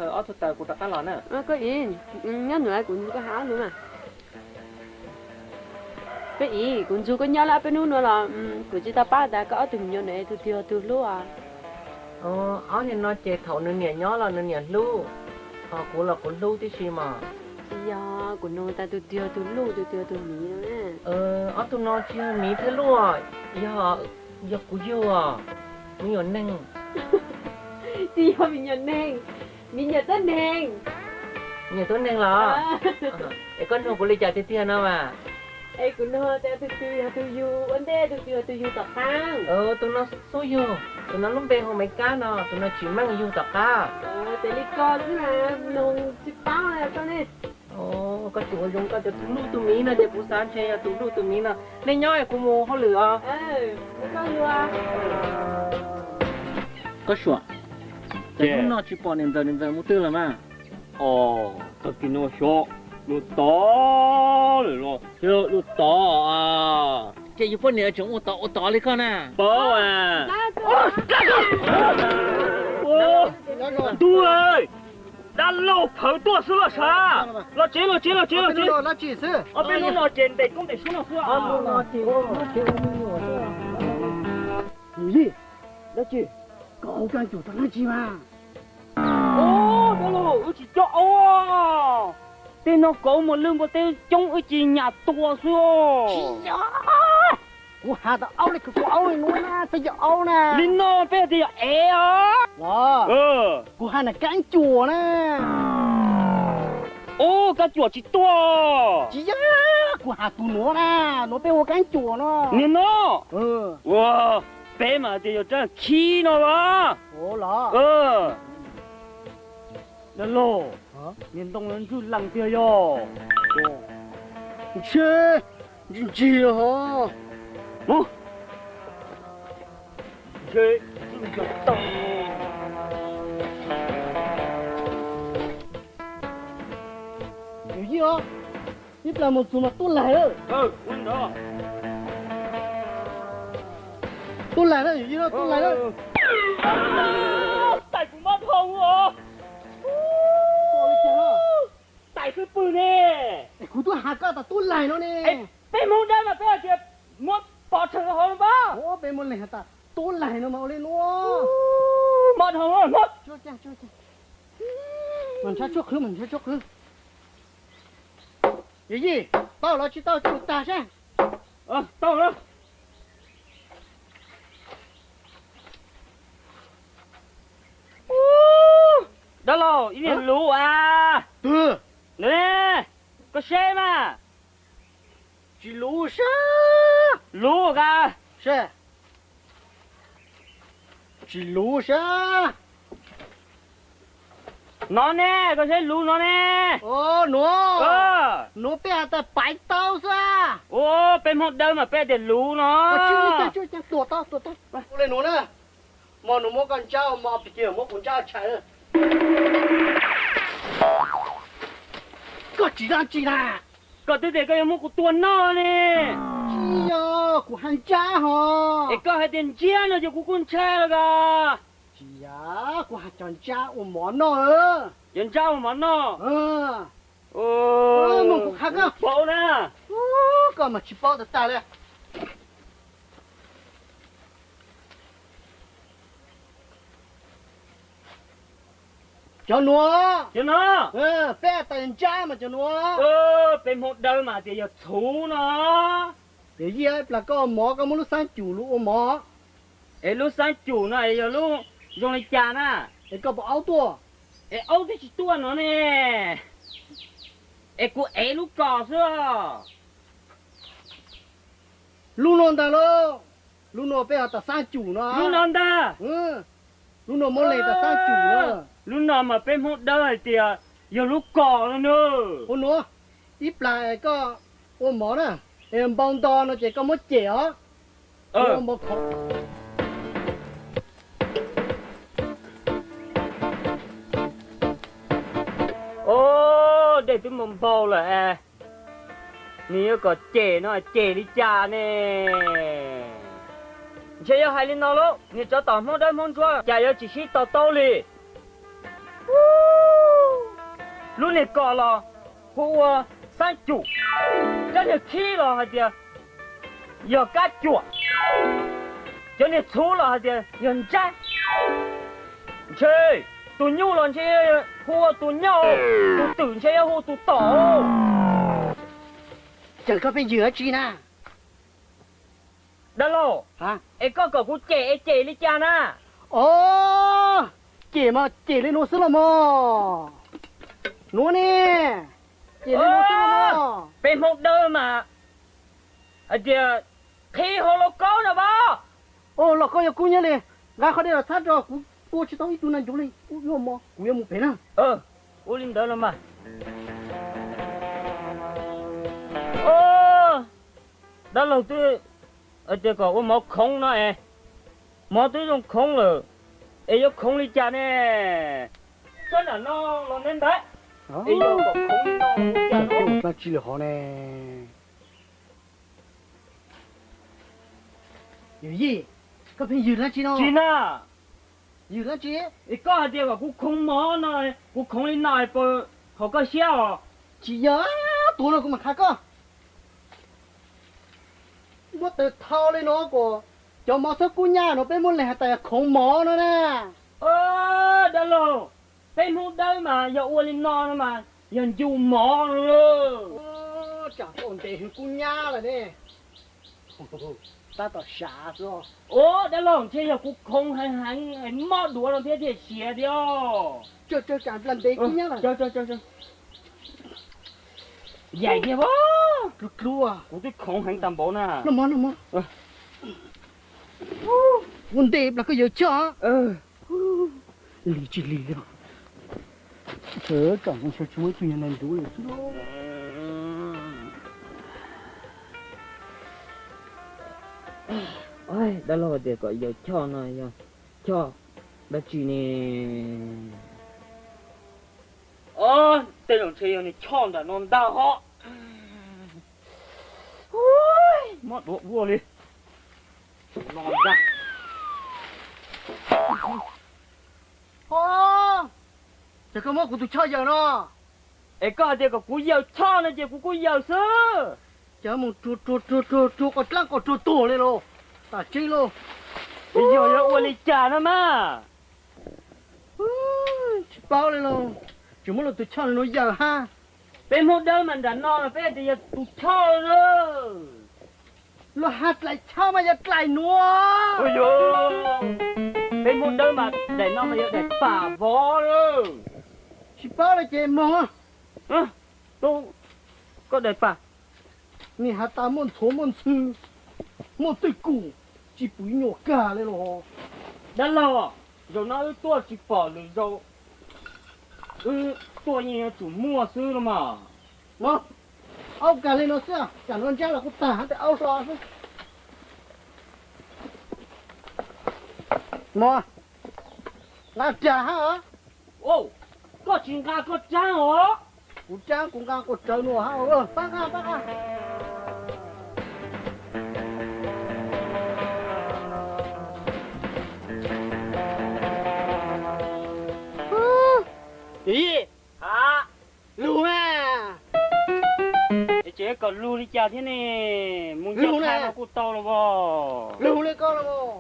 thờ ở thuộc tờ của tất cả lọ nè có gì nhớ nữa cũng có háo nữa mà cái gì cũng chú có nhớ là bên nữa là của chị ta ba đã có từng nhớ này từ lúc à ở thì nó chơi thầu nên nhẹ nhó là nên nhẹ lưu cũng là cũng lưu tí gì mà dạ của nó ta từ lúc từ mì nữa ở tụi nó chưa mì thế luôn giờ cũng yêu mình nhớ neng thì giờ mình nhớ tên neng nhớ tên neng là con nó cũng lấy trả tiền nào mà của nó ta từ yêu vấn đề từ yêu tập khang tụi nó số yêu tụi nó lúc về hôm mấy cá nó tụi nó chỉ mang yêu tập cá tại lý con cũng là nông chip bao này con này có chủ dùng có tụi mí nó để bù sáng chơi tụi mí nó nên nhói cũng mua họ lửa có lửa có sủaแต่คุณนอชิปอนเดินมุตื้อแล้วมั้งก็กินโนโชลูกต่อเลยหรอลูกต่อเจ้าอยู่พวกเนี่ยจงอุตอเลยเขาน่ะ包对咱老婆多是了啥？老接，那几次？别弄那简单，讲得说那话你，那几，高干就当那几嘛？对喽，而且叫tên nó có một lưng một tên trong ở chỉ nhà to số. Cô hà ta áo này cô áo này luôn na, bây giờ áo nè. Linh nó bây giờ cô hà này cán chùa nè. Cái chùa chỉ to. Chỉ cô hà tu nó nè, nó bây giờ cán chùa nó. Linh nó. Wow, bé mà thì giờ khí nó mà. Là. Đó lô. Miền Đông人就冷掉哟。切，你这哈。切，这个冻。有意你怎么做嘛？都来了。问他。都来了，有意都来了。大姑妈痛我。đại cái bự nè, cô tôi hạ cả tôi lại nó nè. Bên muốn đây mà bây giờ muốn bỏ thằng họ ba. Bên muốn lại ta tôi lại nó mau lên nó. Bỏ thằng họ mất. Chưa. Mình sẽ chốt khứ. Gì? Tao là chỉ tao chụp ta xem. Tao đó. Đó là ý niệm lũ à. Ừ. Nè, có xe mà. Chỉ lũ sao? Lũ cả. Xe. Chỉ lũ sao? Nó nè, có xe lũ nó nè. Nó. Nó bé ta bãi tao sao? Bên một đâu mà bé để lũ nó. Chưa, tuột tao. Cô lên nó nè. Mà nó mua con trao, mà bị kìa mua con trao chạy. Có chỉ ra. Có tôi để cái mua của tuần nó nè. Chỉ của hàng cha hả? Có hai tiền chia nó cho của con trai là chỉ của hàng chọn cha của món nó tiền cha của món nó mà của khác á bao nè có mà chỉ bao được ta đây cho nó bé tiền cha mà cho nó bên một đâu mà thì giờ thú nó để gì ấy là có mỏ có lúc sáng chủ lúc mỏ lúc sáng chủ này giờ lúc dùng lại chả nè có bộ áo tua áo thì chỉ tua nó nè của lúc cò xưa lúc non ta lo lúc nó bé ta sáng chủ nó lúc non ta lúc nó muốn lấy ta sáng chủ nó lúc nào mà bên một đâu thì giờ lúc cò nữa nó ít lại có mỏ nè em bông to nó chỉ có một chẻo một khẩu để tôi mồm bầu là nếu có chè nó chè đi cha nè chè hai lên nào lúc nếu cho tao mong đây mong chua chè chỉ tao tao li lúc này cọ là cô sang chủ cho nên khi là hả tiệt giờ cá chuột cho nên số là hả tiệt nhân trái chơi tụi nhau là chơi cô tụi nhau tụi tưởng chơi cô tụi tổ chẳng có phải dừa chi nè đó lô hả em có cậu cô trẻ đi cha na ồ chị mà chị lên nó sớm mà nó nè chị lên nó sớm mà bên một đời mà ở giờ khi hồ lô có nè ba ồ là coi cô nhớ đi gà khó đây là sát rồi cô chỉ tao ít tuần này chú đi cô yêu mà cô yêu một bé nè ô linh đó là mà ô đó là tôi ở đây có một mỏ không nữa em mỏ tôi dùng không rồi ấy có không đi cha nè cái là nó nên đấy ấy có không nó cha nó là chỉ là họ nè yêu gì có phải yêu là chi nó chị na yêu là chi ấy có ở đây có cũng không mỏ này cũng không đi này bờ họ có xéo chị nhớ tụi nó cũng mà khác cơ mất từ thao lên nó của cho mà số cú nhà nó bên môn này tại không mỏ nó nè đó là bên một đời mà giờ uống lên non mà giờ chịu mỏ rồi chả ổn định cú nhà rồi nè ta tao xả rồi đó là thế giờ cũng không hay mỏ đùa là thế thì xỉa đi cho cả lần đấy cú nhà rồi cho dạy kia bố lúa à cũng tôi không hành tầm bộ nè nó món vấn đề là cái giờ cho lì chỉ lì đó chớ chẳng con sẽ chuối chuyện này đủ rồi chứ ôi đó là để có giờ cho này cho đó chỉ nè đây là chơi này cho đã non đau họ ôi mất bộ vua đi non ra chả có món của tôi cho giờ nó ấy có đây có cú giờ cho này chứ cú giờ sơ chả một chú có lăng có chú tổ lên rồi ta chơi luôn bây giờ nó uống lấy trà nữa mà bao lên rồi chỉ muốn là tôi cho nó giờ ha bên một đời mình đã no là phải thì giờ tôi cho rồi nó hạt lại cho mà giờ lại nữa ôi dồi bên một đời mà để nó mà giờ để phá vó rồi chỉ bao là chị mò tôi có để phá nè hạt ta muốn số muốn sư muốn tôi cũ chỉ bùi nhỏ cả lên rồi đã lo rồi nó tôi chỉ phá rồi tôi như chủ mua sư rồi mà nó áo cả lên nó sao cả nó chắc là có tả để áo xóa chứ mò là trả hả ô có chuyện ca có trang hả cũng trang cũng càng có trời nữa hả bác à gì hả lù à chị còn lưu đi chào thế này muốn Lưu cho nè. hai nó cũng to rồi bò lù lên con là bò